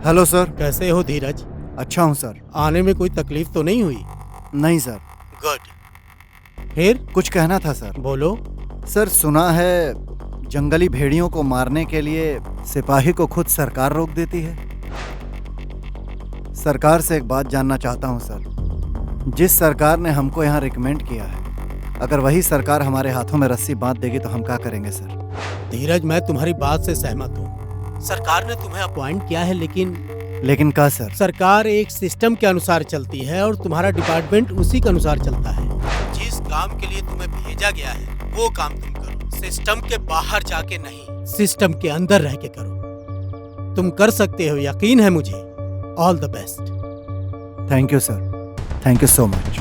Hello sir. कैसे हो धीरज? अच्छा हूँ सर। आने में कोई तकलीफ तो नहीं हुई? नहीं सर। गुड। फिर कुछ कहना था सर। बोलो। सर सुना है जंगली भेड़ियों को मारने के लिए सिपाही को खुद सरकार रोक देती है। सरकार से एक बात जानना चाहता हूँ सर। जिस सरकार ने हमको यहाँ रिकमेंड किया है, अगर वही सरकार हमारे हाथों में रस्सी बांध देगी तो हम क्या करेंगे सर? धीरज, मैं तुम्हारी बात से सहमत हूँ। सरकार ने तुम्हें अपॉइंट किया है, लेकिन क्या सर? सरकार एक सिस्टम के अनुसार चलती है और तुम्हारा डिपार्टमेंट उसी के अनुसार चलता है। जिस काम के लिए तुम्हें भेजा गया है वो काम तुम करो। सिस्टम के बाहर जाके नहीं, सिस्टम के अंदर रह के करो। तुम कर सकते हो, यकीन है मुझे। All the best. Thank you sir. Thank you so much.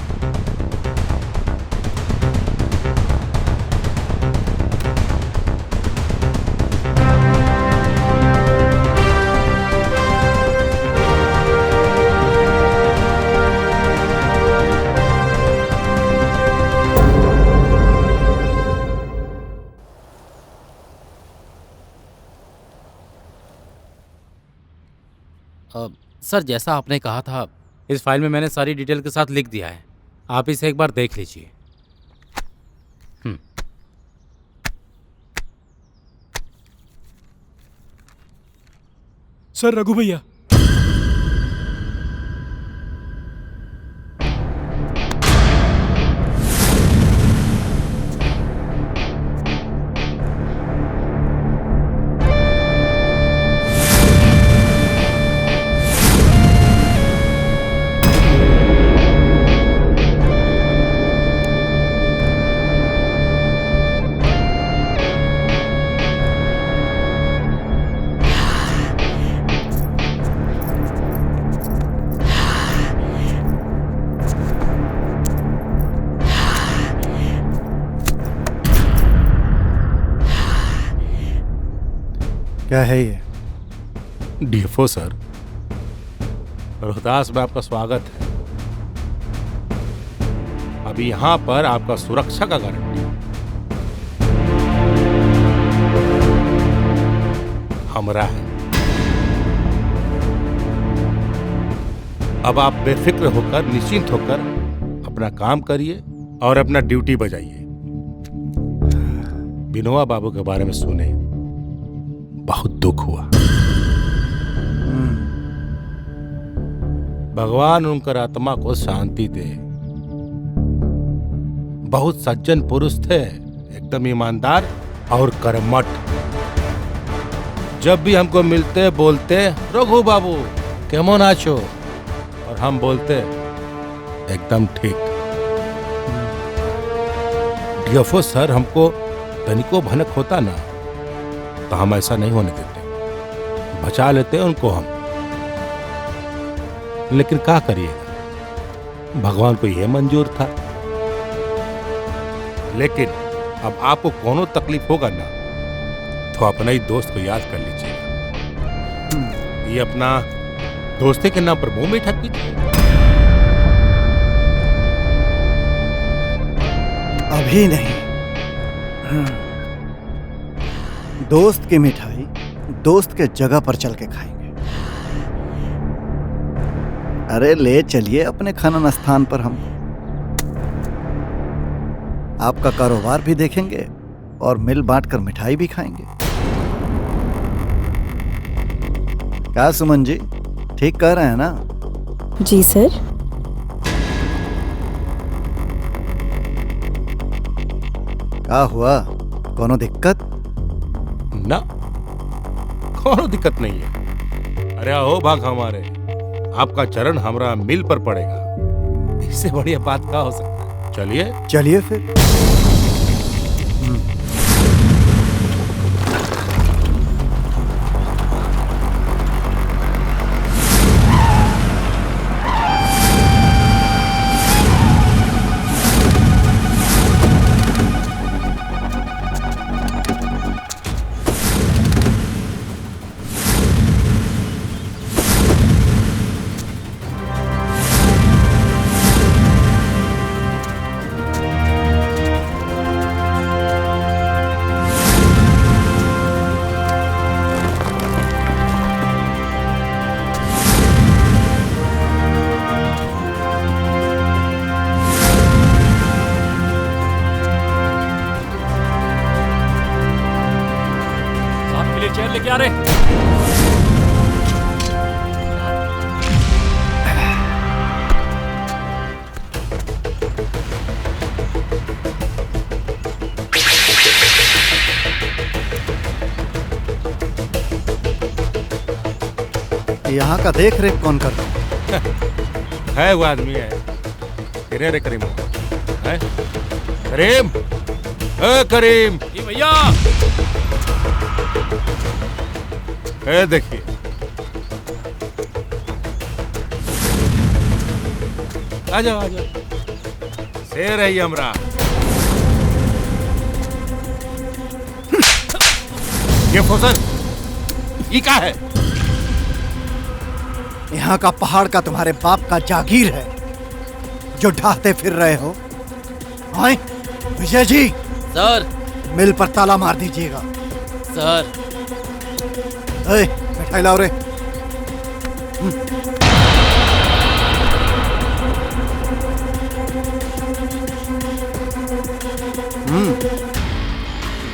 Sir, जैसा आपने कहा था, इस फाइल में मैंने सारी डिटेल के साथ लिख दिया है। आप इसे एक बार देख लीजिए। सर, रघु भैया। क्या है ये? डीएफओ सर, रोहतास में आपका स्वागत है। अभी यहां पर आपका सुरक्षा का गारंटी हमरा है। अब आप बेफिक्र होकर, निश्चिंत होकर अपना काम करिए और अपना ड्यूटी बजाइए। बिनोआ बाबू के बारे में सुने, बहुत दुख हुआ। भगवान उनकर आत्मा को शांति दे। बहुत सज्जन पुरुष थे, एकदम ईमानदार और कर्मठ। जब भी हमको मिलते बोलते, रघु बाबू केमन आछो, और हम बोलते एकदम ठीक। डीएफओ सर, हमको तनिको भनक होता ना तो हम ऐसा नहीं होने देते, बचा लेते उनको हम। लेकिन क्या करिएगा, भगवान को यह मंजूर था। लेकिन अब आपको कोनो तकलीफ होगा ना तो अपना ही दोस्त को याद कर लीजिएगा। ये अपना दोस्ती के नाम पर मुंह मीठा कीजिए। अभी नहीं। दोस्त की मिठाई दोस्त के जगह पर चल के खाएंगे। अरे ले चलिए अपने खनन स्थान पर हमको। आपका कारोबार भी देखेंगे और मिल बांट कर मिठाई भी खाएंगे। क्या सुमन जी, ठीक कह रहे हैं ना? जी सर। क्या हुआ, कोनो दिक्कत? ना, कोनो दिक्कत नहीं है। अरे आओ भाग हमारे, आपका चरण हमरा मिल पर पड़ेगा। इससे बढ़िया बात क्या हो सकता है। चलिए चलिए फिर। यहाँ का देख रेख कौन करता है? है वो आदमी है। तेरे रे करीम है? करीम, ए करीम, जी भैया। ए देखिए, आ जाओ आ जाओ। शेर है ये हमरा। ये फोसर, ये क्या है? यहाँ का पहाड़ का तुम्हारे बाप का जागीर है जो ढाहते फिर रहे हो। आए विजय जी, सर। मिल पर ताला मार दीजिएगा। सर। ए, मिठाई लाओ रे।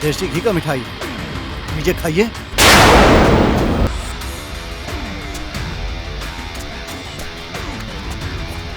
देसी घी का मिठाई, लीजिए खाइए।